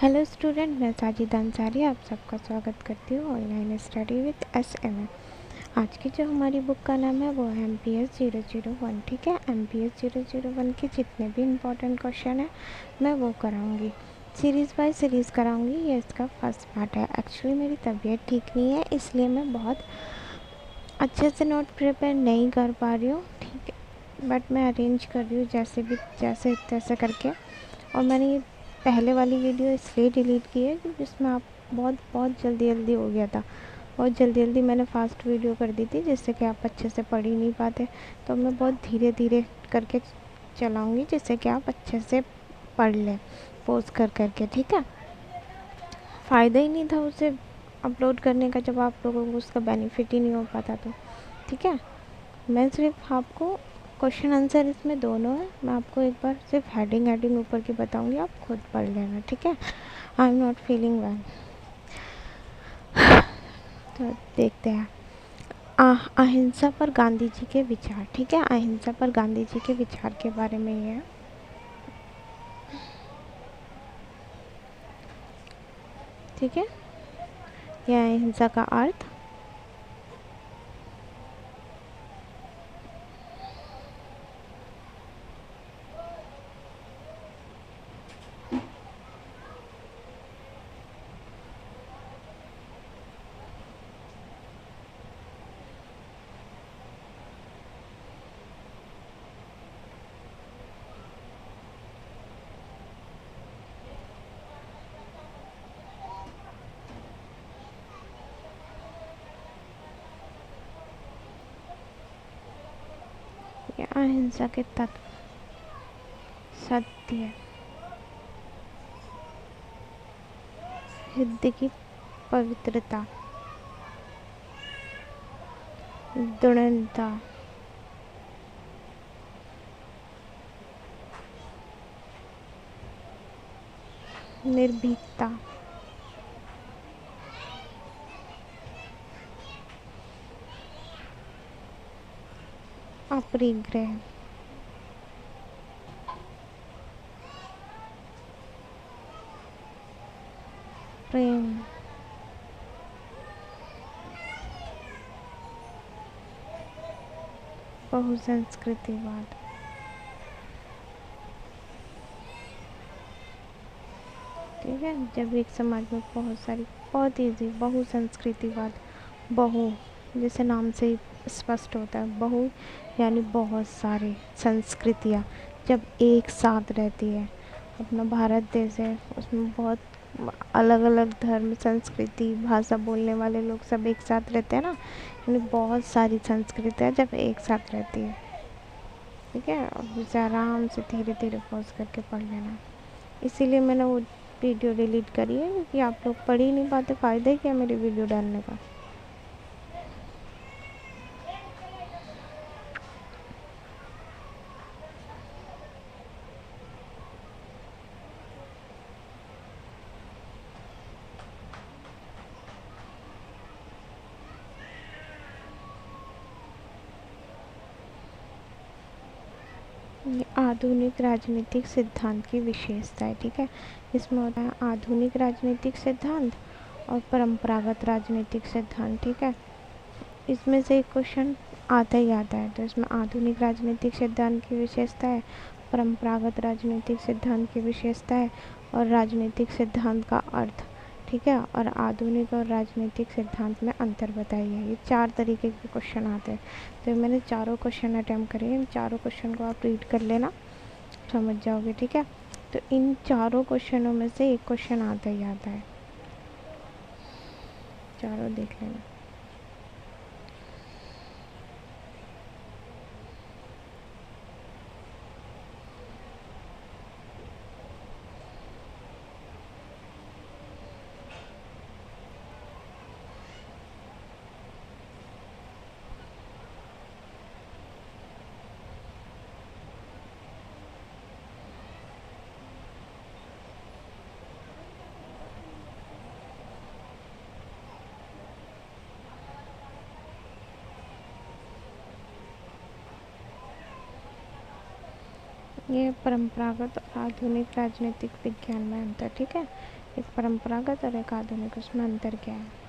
Hello student, मैं साजिद अंसारी आप सबका स्वागत करती हूँ ऑनलाइन स्टडी विद SMM। आज की जो हमारी बुक का नाम है वो है MPS 001। ठीक है, MPS 001 के जितने भी इम्पोर्टेंट क्वेश्चन है मैं वो कराऊंगी, सीरीज़ बाय सीरीज़ कराऊंगी। ये इसका फर्स्ट पार्ट है। एक्चुअली मेरी तबीयत ठीक नहीं है, इसलिए मैं बहुत अच्छे से नोट प्रिपेयर नहीं कर पा रही हूँ। ठीक है, बट मैं अरेंज कर रही हूँ जैसे तैसे करके। और मैंने ये पहले वाली वीडियो इसलिए डिलीट की है क्योंकि उसमें आप बहुत जल्दी हो गया था। बहुत जल्दी मैंने फास्ट वीडियो कर दी थी, जिससे कि आप अच्छे से पढ़ ही नहीं पाते। तो मैं बहुत धीरे करके चलाऊँगी, जिससे कि आप अच्छे से पढ़ लें पोज कर करके। ठीक है, फ़ायदा ही नहीं था उसे अपलोड करने का जब आप लोगों को उसका बेनिफिट ही नहीं हो पाता। तो ठीक है, मैं सिर्फ आपको क्वेश्चन आंसर इसमें दोनों है। मैं आपको एक बार सिर्फ हेडिंग ऊपर की बताऊंगी, आप खुद पढ़ लेना। ठीक है, I am not feeling well. तो देखते हैं अहिंसा पर गांधी जी के विचार। ठीक है, अहिंसा पर गांधी जी के विचार के बारे में ये है। ठीक है, यह अहिंसा का अर्थ, यह अहिंसा के तत्व, सत्य, हृदय की पवित्रता, दृढ़ता, निर्भीकता, अपरिग्रह, प्रेम, बहुसंस्कृतिवाद। ठीक है, जब एक समाज में बहुत ईजी बहुसंस्कृतिवाद, बहु जैसे नाम से ही स्पष्ट होता है, बहु यानी बहुत सारी संस्कृतियाँ जब एक साथ रहती है। अपना भारत देश है, उसमें बहुत अलग अलग धर्म, संस्कृति, भाषा बोलने वाले लोग सब एक साथ रहते हैं ना, यानी बहुत सारी संस्कृतियाँ जब एक साथ रहती है। ठीक है, अब इसे आराम से धीरे पॉज करके पढ़ लेना। इसीलिए मैंने वो वीडियो डिलीट करी है, क्योंकि आप लोग पढ़ ही नहीं पाते। फ़ायदा क्या मेरी वीडियो डालने का। ये आधुनिक राजनीतिक सिद्धांत की विशेषता है। ठीक है, इसमें होता है आधुनिक राजनीतिक सिद्धांत और परंपरागत राजनीतिक सिद्धांत। ठीक है, इसमें से एक क्वेश्चन आता ही आता है। तो इसमें आधुनिक राजनीतिक सिद्धांत की विशेषता है, परंपरागत राजनीतिक सिद्धांत की विशेषता है और राजनीतिक सिद्धांत का अर्थ। ठीक है, और आधुनिक और राजनीतिक सिद्धांत में अंतर बताइए। ये 4 तरीके के क्वेश्चन आते हैं। तो मैंने चारों क्वेश्चन अटैम्प्ट करे। इन चारों क्वेश्चन को आप रीड कर लेना, समझ जाओगे। ठीक है, तो इन चारों क्वेश्चनों में से एक क्वेश्चन आता ही आता है। चारों देख लेना। ये परंपरागत और आधुनिक राजनीतिक विज्ञान में अंतर। ठीक है, एक परंपरागत और एक आधुनिक, उसमें अंतर क्या है?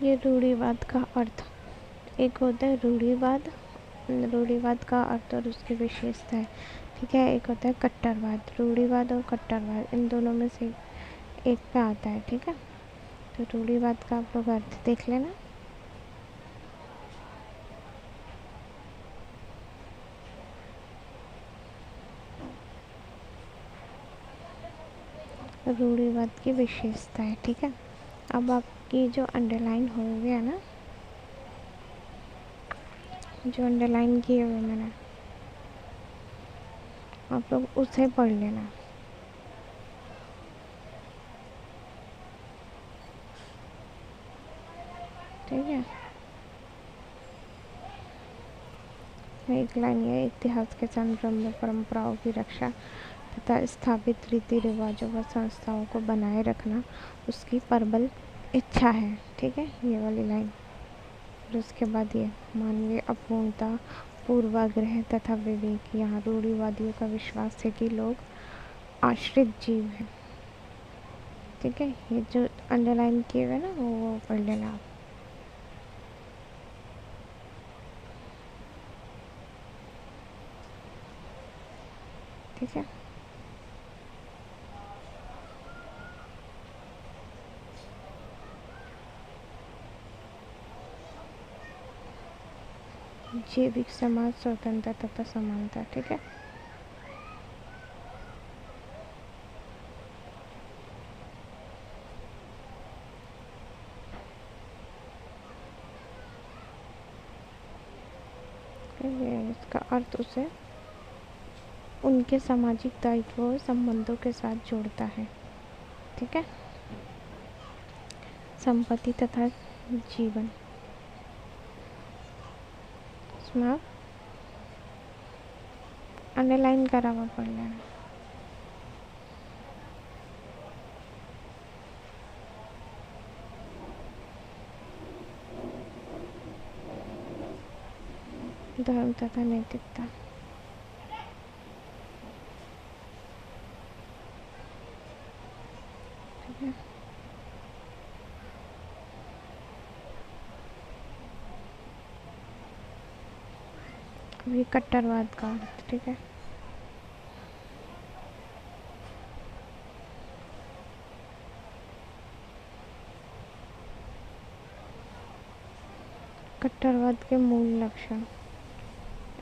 ये रूढ़िवाद का अर्थ, एक होता है रूढ़िवाद, रूढ़िवाद का अर्थ और उसकी विशेषता है, ठीक है। एक होता है कट्टरवाद, रूढ़िवाद और कट्टरवाद इन दोनों में से एक पे आता है, ठीक है। तो रूढ़िवाद का आप लोग अर्थ देख लेना। रूढ़िवाद की विशेषता है, ठीक है। अब आपकी जो अंडरलाइन हो गया ना, जो अंडरलाइन किए हुए मैंने, आप लोग उसे पढ़ लेना, ठीक है। एक लाइन है, इतिहास के संग ब्रह्म परंपराओं की रक्षा तथा स्थापित रीति रिवाजों व संस्थाओं को बनाए रखना उसकी प्रबल इच्छा है, ठीक है, ये वाली लाइन। और उसके बाद ये मानवीय अपूर्णता, पूर्वाग्रह तथा विवेक। यहाँ रूढ़िवादियों का विश्वास है कि लोग आश्रित जीव हैं, ठीक है। ये जो अंडरलाइन किए हुए ना वो पढ़ लेना आप, ठीक है। जैविक समाज, स्वतंत्रता तथा समानता, ठीक है। इसका अर्थ उसे उनके सामाजिक दायित्वों और संबंधों के साथ जोड़ता है, ठीक है। संपत्ति तथा जीवन, इसमें आप अंडरलाइन करा हुआ पढ़ लेना। धर्म तथा नैतिकता, ठीक है। ये कट्टरवाद का अर्थ, ठीक है। कट्टरवाद के मूल लक्षण,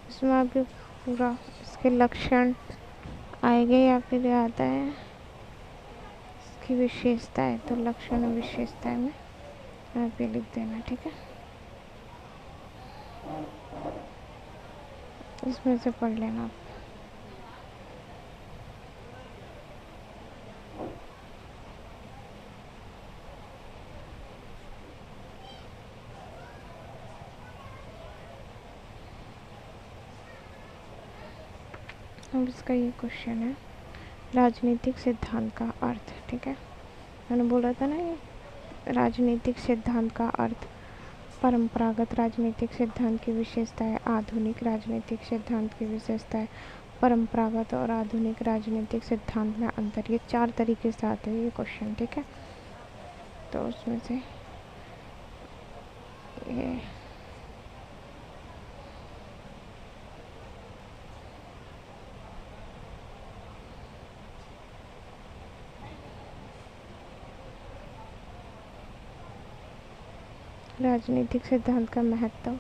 इसमें आपके पूरा इसके लक्षण आएंगे या फिर आता है इसकी विशेषता है, तो लक्षण और विशेषताएं में आप ये लिख देना, ठीक है। इसमें से पढ़ लेना आप। अब इसका ये क्वेश्चन है, राजनीतिक सिद्धांत का अर्थ, ठीक है। मैंने बोला था ना ये राजनीतिक सिद्धांत का अर्थ, परंपरागत राजनीतिक सिद्धांत की विशेषता है, आधुनिक राजनीतिक सिद्धांत की विशेषता है, परंपरागत और आधुनिक राजनीतिक सिद्धांत में अंतर। ये 4 तरीके से आते हैं ये क्वेश्चन, ठीक है। तो उसमें से ये राजनीतिक सिद्धांत का महत्व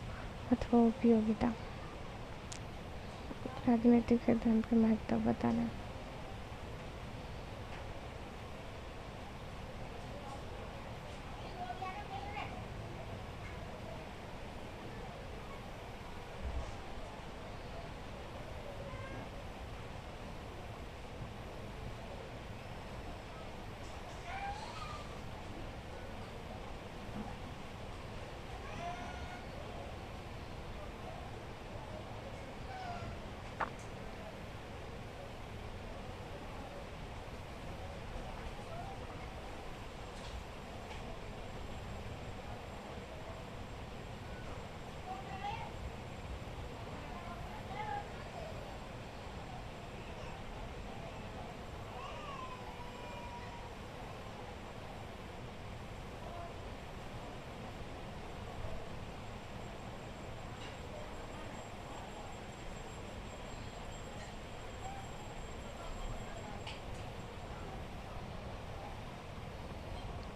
अथवा उपयोगिता। राजनीतिक सिद्धांत का महत्व बताना।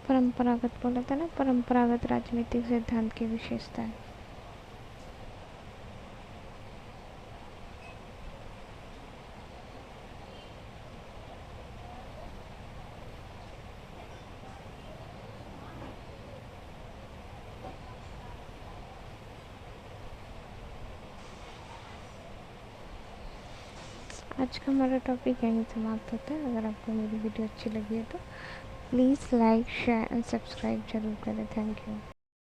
परंपरागत बोला था ना, परंपरागत राजनीतिक सिद्धांत की विशेषताएं। आज का हमारा टॉपिक यहीं समाप्त होता है। अगर आपको मेरी वीडियो अच्छी लगी है तो please like share and subscribe जरूर करें। Thank you.